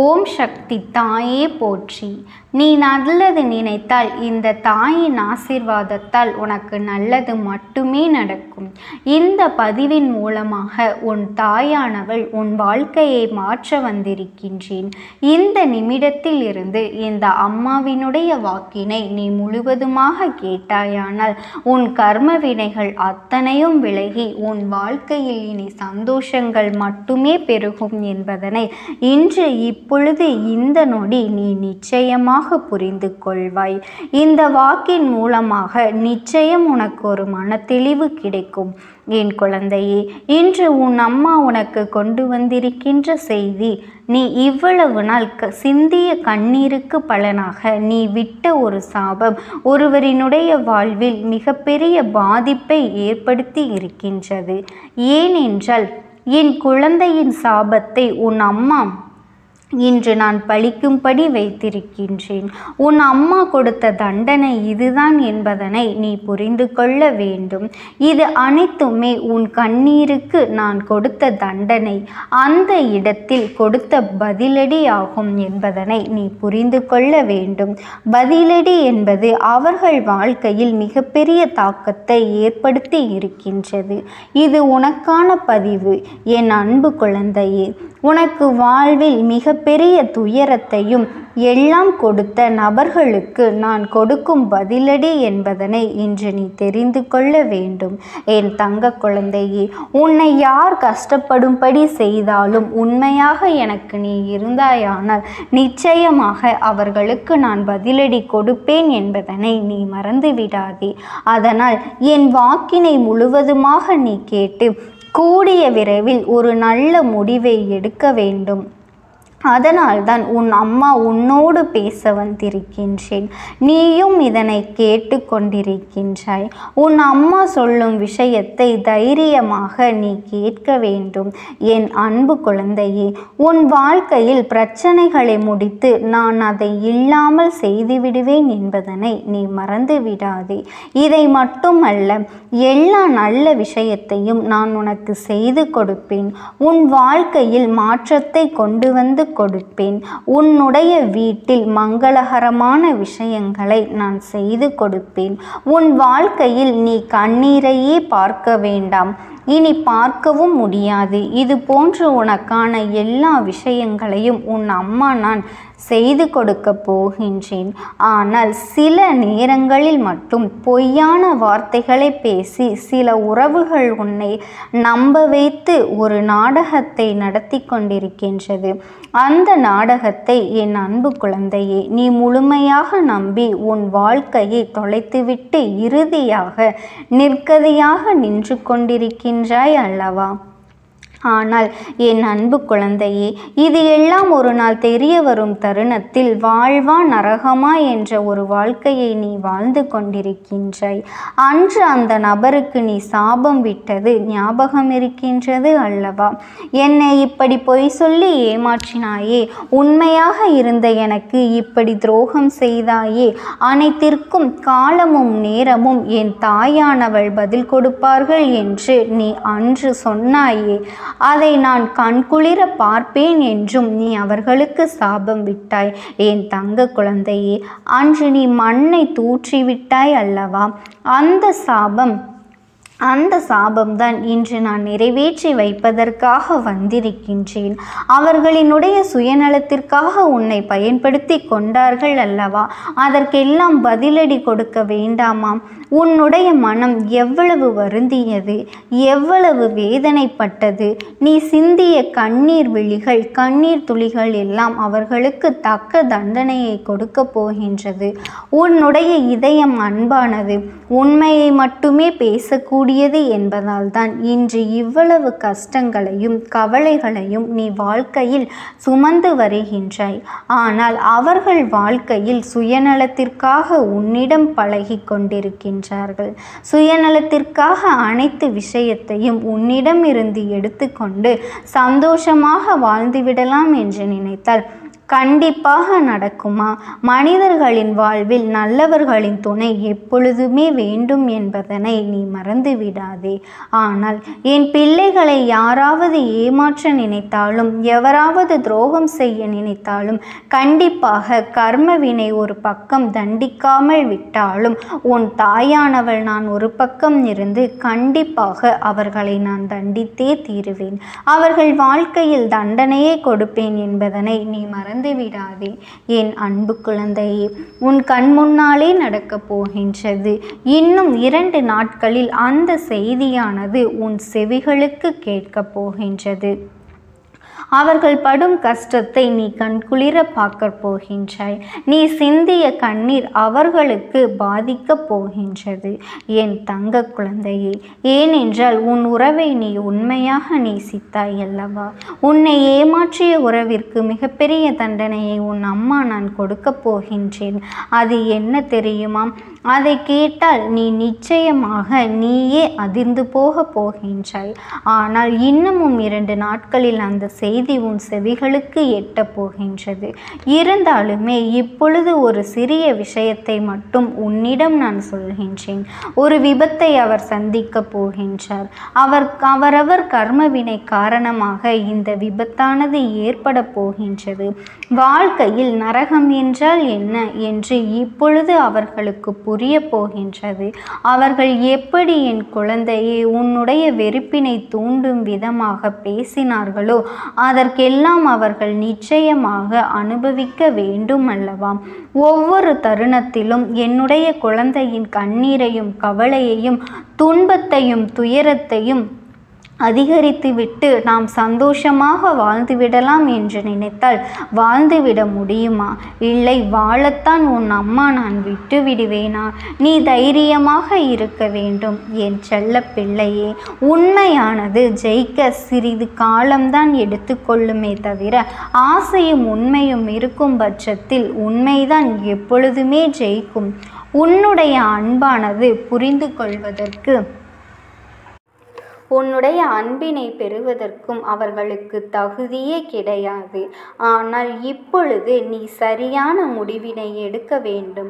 ஓம் சக்தி தாயே போற்றி. நீ நல்லது நினைத்தால் இந்த தாயின் ஆசீர்வாதத்தால் உனக்கு நல்லது மட்டுமே நடக்கும். இந்த பதிவின் மூலமாக உன் தாயானவள் உன் வாழ்க்கையை மாற்ற வந்திருக்கின்றேன். இந்த நிமிடத்தில் இருந்து இந்த அம்மாவினுடைய வாக்கினை நீ முழுவதுமாக கேட்டாயானால் உன் கர்ம வினைகள் அத்தனையும் விலகி உன் வாழ்க்கையில் இனி சந்தோஷங்கள் மட்டுமே பெருகும் என்பதனை இன்று இப்பொழுது இந்த நொடி நீ நிச்சயமாக புரிந்து கொள்வாய். இந்த வாக்கின் மூலமாக நிச்சயம் உனக்கு ஒரு மனத்தெளிவு கிடைக்கும். என் குழந்தையே, இன்று உன் அம்மா உனக்கு கொண்டு வந்திருக்கின்ற செய்தி, நீ இவ்வளவு நாள் சிந்திய கண்ணீருக்கு பலனாக நீ விட்ட ஒரு சாபம் ஒருவரினுடைய வாழ்வில் மிகப்பெரிய பாதிப்பை ஏற்படுத்தி இருக்கின்றது. ஏனென்றால் என் குழந்தையின் சாபத்தை உன் அம்மா இன்று நான் பழிக்கும்படி வைத்திருக்கின்றேன். உன் அம்மா கொடுத்த தண்டனை இதுதான் என்பதனை நீ புரிந்து கொள்ள வேண்டும். இது அனைத்துமே உன் கண்ணீருக்கு நான் கொடுத்த தண்டனை, அந்த இடத்தில் கொடுத்த பதிலடி ஆகும் என்பதனை நீ புரிந்து கொள்ள வேண்டும். பதிலடி என்பது அவர்கள் வாழ்க்கையில் மிகப்பெரிய தாக்கத்தை ஏற்படுத்தி இருக்கின்றது. இது உனக்கான பதிவு என் அன்பு குழந்தையே. உனக்கு வாழ்வில் மிகப்பெரிய துயரத்தையும் எல்லாம் கொடுத்த நபர்களுக்கு நான் கொடுக்கும் பதிலடி என்பதனை இன்று நீ தெரிந்து கொள்ள வேண்டும். என் தங்க குழந்தையே, உன்னை யார் கஷ்டப்படும்படி செய்தாலும் உண்மையாக எனக்கு நீ இருந்தாயானால் நிச்சயமாக அவர்களுக்கு நான் பதிலடி கொடுப்பேன் என்பதனை நீ மறந்து விடாதே. அதனால் என் வாக்கினை முழுவதுமாக நீ கேட்டு கூடிய விரைவில் ஒரு நல்ல முடிவை எடுக்க வேண்டும். அதனால்தான் உன் அம்மா உன்னோடு பேச வந்திருக்கின்றேன். நீயும் இதனை கேட்டு கொண்டிருக்கின்றாய். உன் அம்மா சொல்லும் விஷயத்தை தைரியமாக நீ கேட்க வேண்டும். என் அன்பு குழந்தையே, உன் வாழ்க்கையில் பிரச்சனைகளை முடித்து நான் அதை இல்லாமல் செய்துவிடுவேன் என்பதனை நீ மறந்து விடாதே. இதை மட்டுமல்ல, எல்லா நல்ல விஷயத்தையும் நான் உனக்கு செய்து கொடுப்பேன். உன் வாழ்க்கையில் மாற்றத்தை கொண்டு வந்து கொடுப்பேன். உன்னுடைய வீட்டில் மங்களகரமான விஷயங்களை நான் செய்து கொடுப்பேன். உன் வாழ்க்கையில் நீ கண்ணீரையே பார்க்க வேண்டாம், இனி பார்க்கவும் முடியாது. இது போன்று உனக்கான எல்லா விஷயங்களையும் உன் அம்மா நான் செய்து கொடுக்க போகின்றேன். ஆனால் சில நேரங்களில் மட்டும் பொய்யான வார்த்தைகளை பேசி சில உறவுகள் உன்னை நம்ப வைத்து ஒரு நாடகத்தை நடத்தி கொண்டிருக்கின்றது. அந்த நாடகத்தை என் அன்பு குழந்தையே நீ முழுமையாக நம்பி உன் வாழ்க்கையை தொலைத்துவிட்டு இறுதியாக நிற்கதியாக நின்று கொண்டிருக்கின்றாய் அல்லவா? ஆனால் என் அன்பு குழந்தையே, இது எல்லாம் ஒரு நாள் தெரிய வரும் தருணத்தில் வாழ்வா நரகமா என்ற ஒரு வாழ்க்கையை நீ வாழ்ந்து கொண்டிருக்கின்றாய். அன்று அந்த நபருக்கு நீ சாபம் விட்டது ஞாபகம் இருக்கின்றது அல்லவா? என்னை இப்படி பொய் சொல்லி ஏமாற்றினாயே, உண்மையாக இருந்த எனக்கு இப்படி துரோகம் செய்தாயே, அனைத்திற்கும் காலமும் நேரமும் என் தாயானவள் பதில் கொடுப்பார்கள் என்று நீ அன்று சொன்னாயே, அதை நான் கண்குளிர பார்ப்பேன் என்றும் நீ அவர்களுக்கு சாபம் விட்டாய். என் தங்க குழந்தையே, அன்று நீ மண்ணை தூற்றிவிட்டாய் அல்லவா? அந்த சாபம்தான் இன்று நான் நிறைவேற்றி வைப்பதற்காக வந்திருக்கின்றேன். அவர்களினுடைய சுயநலத்திற்காக உன்னை பயன்படுத்தி கொண்டார்கள் அல்லவா? அதற்கெல்லாம் பதிலடி கொடுக்க வேண்டாமா? உன்னுடைய மனம் எவ்வளவு வருந்தியது, எவ்வளவு வேதனைப்பட்டது. நீ சிந்திய கண்ணீர் விழிகள், கண்ணீர் துளிகள் எல்லாம் அவர்களுக்கு தக்க தண்டனையை கொடுக்க போகின்றது. உன்னுடைய இதயம் அன்பானது, உண்மையை மட்டுமே பேசக்கூடியது என்பதால் தான் இன்று இவ்வளவு கஷ்டங்களையும் கவலைகளையும் நீ வாழ்க்கையில் சுமந்து வருகின்றாய். ஆனால் அவர்கள் வாழ்க்கையில் சுயநலத்திற்காக உன்னிடம் பழகி கொண்டிருக்கின்றார்கள். சுயநலத்திற்காக அனைத்து விஷயத்தையும் உன்னிடம் இருந்து எடுத்துக்கொண்டு சந்தோஷமாக வாழ்ந்துவிடலாம் என்று நினைத்தால் கண்டிப்பாக நடக்குமா? மனிதர்களின் வாழ்வில் நல்லவர்களின் துணை எப்பொழுதுமே வேண்டும் என்பதனை நீ மறந்து விடாதே. ஆனால் என் பிள்ளைகளை யாராவது ஏமாற்ற நினைத்தாலும், எவராவது துரோகம் செய்ய நினைத்தாலும், கண்டிப்பாக கர்மவினை ஒரு பக்கம் தண்டிக்காமல் விட்டாலும், உன் தாயானவள் நான் ஒரு பக்கம் இருந்து கண்டிப்பாக அவர்களை நான் தண்டித்தே தீருவேன். அவர்கள் வாழ்க்கையில் தண்டனையே கொடுப்பேன் என்பதனை நீ மறந்து விடாதே. என் அன்பு குழந்தையே, உன் கண் முன்னாலே நடக்கப் போகின்றது. இன்னும் 2 நாட்களில் அந்த செய்தியானது உன் செவிகளுக்கு கேட்கப் போகின்றது. அவர்கள் படும் கஷ்டத்தை நீ கண்குளிர பார்க்க போகின்றாய். நீ சிந்திய கண்ணீர் அவர்களுக்கு பாதிக்கப் போகின்றது என் தங்க குழந்தையே. ஏனென்றால் உன் உறவை நீ உண்மையாக நேசித்தாய் அல்லவா? உன்னை ஏமாற்றிய உறவிற்கு மிகப்பெரிய தண்டனையை உன் அம்மா நான் கொடுக்கப் போகின்றேன். அது என்ன தெரியுமா? அதை கேட்டால் நீ நிச்சயமாக நீயே அதிர்ந்து போகின்றாய். ஆனால் இன்னமும் 2 நாட்களில் அந்த செய்தி உன் செவிகளுக்கு எட்டப் போகின்றது. இருந்தாலுமே இப்பொழுது ஒரு சிறிய விஷயத்தை மட்டும் உன்னிடம் நான் சொல்கின்றேன். ஒரு விபத்தை அவர் சந்திக்க போகின்றார். அவரவர் கர்மவினை காரணமாக இந்த விபத்தானது ஏற்பட போகின்றது. வாழ்க்கையில் நரகம் என்றால் என்ன என்று இப்பொழுது அவர்களுக்கு புரிய போகின்றது. அவர்கள் எப்படி என் குழந்தையே உன்னுடைய வெறுப்பினை தூண்டும் விதமாக பேசினார்களோ அதற்கெல்லாம் அவர்கள் நிச்சயமாக அனுபவிக்க வேண்டும் அல்லவா? ஒவ்வொரு தருணத்திலும் என்னுடைய குழந்தையின் கண்ணீரையும் கவலையையும் துன்பத்தையும் துயரத்தையும் அதிகரித்துவிட்டு நாம் சந்தோஷமாக வாழ்ந்துவிடலாம் என்று நினைத்தால் வாழ்ந்துவிட முடியுமா? இல்லை, வாழத்தான் உன் அம்மா நான் விட்டு விடுவேனா? நீ தைரியமாக இருக்க வேண்டும் என் செல்ல பிள்ளையே. உண்மையானது ஜெயிக்க சிறிது காலம்தான் எடுத்துக்கொள்ளுமே தவிர ஆசையும் உண்மையும் இருக்கும் பட்சத்தில் உண்மைதான் எப்பொழுதுமே ஜெயிக்கும். உன்னுடைய அன்பானது புரிந்து கொள்வதற்கு, உன்னுடைய அன்பினை பெறுவதற்கும் அவர்களுக்கு தகுதியே கிடையாது. ஆனால் இப்பொழுது நீ சரியான முடிவினை எடுக்க வேண்டும்.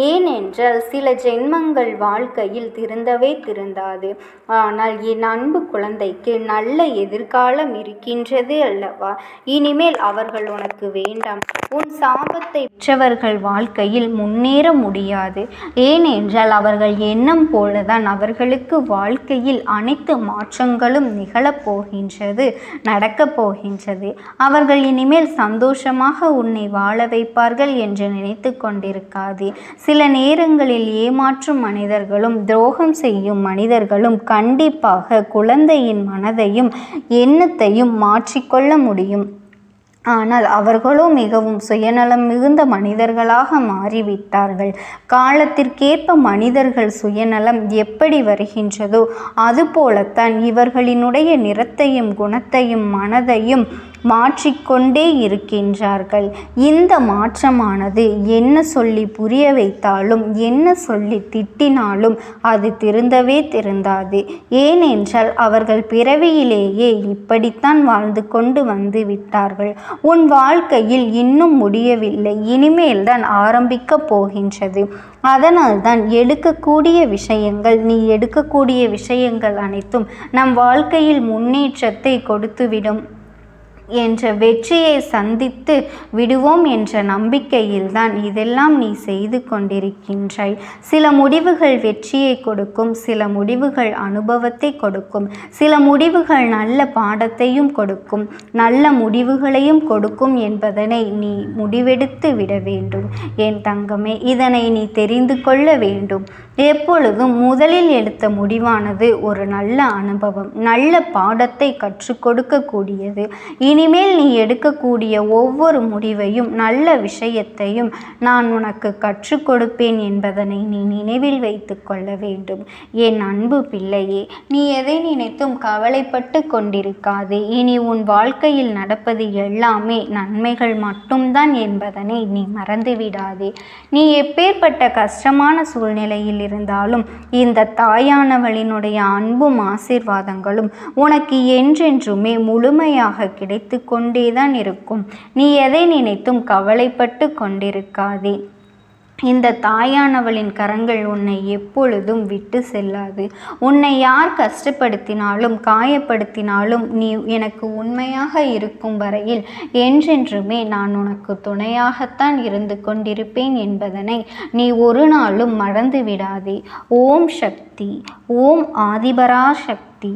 ஏனென்றால் சில ஜென்மங்கள் வாழ்க்கையில் திருந்தவே திருந்தாது. ஆனால் என் அன்பு குழந்தைக்கு நல்ல எதிர்காலம் இருக்கின்றது அல்லவா? இனிமேல் அவர்கள் உனக்கு வேண்டாம். உன் சாபத்தை பெற்றவர்கள் வாழ்க்கையில் முன்னேற முடியாது. ஏனென்றால் அவர்கள் எண்ணம் போலதான் அவர்களுக்கு வாழ்க்கையில் அனைத்து மாற்றங்களும் நிகழப்போகின்றது, நடக்கப் போகின்றது. அவர்கள் இனிமேல் சந்தோஷமாக உன்னை வாழ வைப்பார்கள் என்று நினைத்து கொண்டிருக்காதே. சில நேரங்களில் ஏமாற்றும் மனிதர்களும் துரோகம் செய்யும் மனிதர்களும் கண்டிப்பாக குழந்தையின் மனதையும் எண்ணத்தையும் மாற்றிக்கொள்ள முடியும். ஆனால் அவர்களோ மிகவும் சுயநலம் மிகுந்த மனிதர்களாக மாறிவிட்டார்கள். காலத்திற்கேற்ப மனிதர்கள் சுயநலம் எப்படி வருகின்றதோ அதுபோலத்தான் இவர்களினுடைய நிறத்தையும் குணத்தையும் மனதையும் மாற்றிக்கொண்டே இருக்கின்றார்கள். இந்த மாற்றமானது என்ன சொல்லி புரிய வைத்தாலும் என்ன சொல்லி திட்டினாலும் அது திருந்தவே திருந்தாது. ஏனென்றால் அவர்கள் பிறவியிலேயே இப்படித்தான் வாழ்ந்து கொண்டு வந்து விட்டார்கள். உன் வாழ்க்கையில் இன்னும் முடியவில்லை, இனிமேல்தான் ஆரம்பிக்கப் போகின்றது. அதனால்தான் நீ எடுக்கக்கூடிய விஷயங்கள் அனைத்தும் நம் வாழ்க்கையில் முன்னேற்றத்தை கொடுத்துவிடும் என்ற வெற்றியை சந்தித்து விடுவோம் என்ற நம்பிக்கையில்தான் இதெல்லாம் நீ செய்து கொண்டிருக்கின்றாய். சில முடிவுகள் வெற்றியை கொடுக்கும், சில முடிவுகள் அனுபவத்தை கொடுக்கும், சில முடிவுகள் நல்ல பாடத்தையும் கொடுக்கும், நல்ல முடிவுகளையும் கொடுக்கும் என்பதனை நீ முடிவெடுத்து விட வேண்டும் என் தங்கமே. இதனை நீ தெரிந்து கொள்ள வேண்டும். எப்பொழுதும் முதலில் எடுத்த முடிவானது ஒரு நல்ல அனுபவம், நல்ல பாடத்தை கற்றுக் கொடுக்கக்கூடியது. இனிமேல் நீ எடுக்கக்கூடிய ஒவ்வொரு முடிவையும் நல்ல விஷயத்தையும் நான் உனக்கு கற்றுக் கொடுப்பேன் என்பதனை நீ நினைவில் வைத்து கொள்ள வேண்டும் என் அன்பு பிள்ளையே. நீ எதை நினைத்தும் கவலைப்பட்டு கொண்டிருக்காதே. இனி உன் வாழ்க்கையில் நடப்பது எல்லாமே நன்மைகள் மட்டும்தான் என்பதனை நீ மறந்துவிடாதே. நீ எப்பேற்பட்ட கஷ்டமான சூழ்நிலையில் இருந்தாலும் இந்த தாயானவளினுடைய அன்பும் ஆசீர்வாதங்களும் உனக்கு என்றென்றுமே முழுமையாக கிடைத்து அடித்து கொண்டேதான் இருக்கும். நீ எதை நினைத்தும் கவலைப்பட்டு கொண்டிருக்காதே. இந்த தாயானவளின் கரங்கள் உன்னை எப்பொழுதும் விட்டு செல்லாது. உன்னை யார் கஷ்டப்படுத்தினாலும் காயப்படுத்தினாலும் நீ எனக்கு உண்மையாக இருக்கும் வரையில் என்றென்றுமே நான் உனக்கு துணையாகத்தான் இருந்து கொண்டிருப்பேன் என்பதனை நீ ஒரு நாளும் மறந்து விடாதே. ஓம் சக்தி. ஓம் ஆதிபராசக்தி.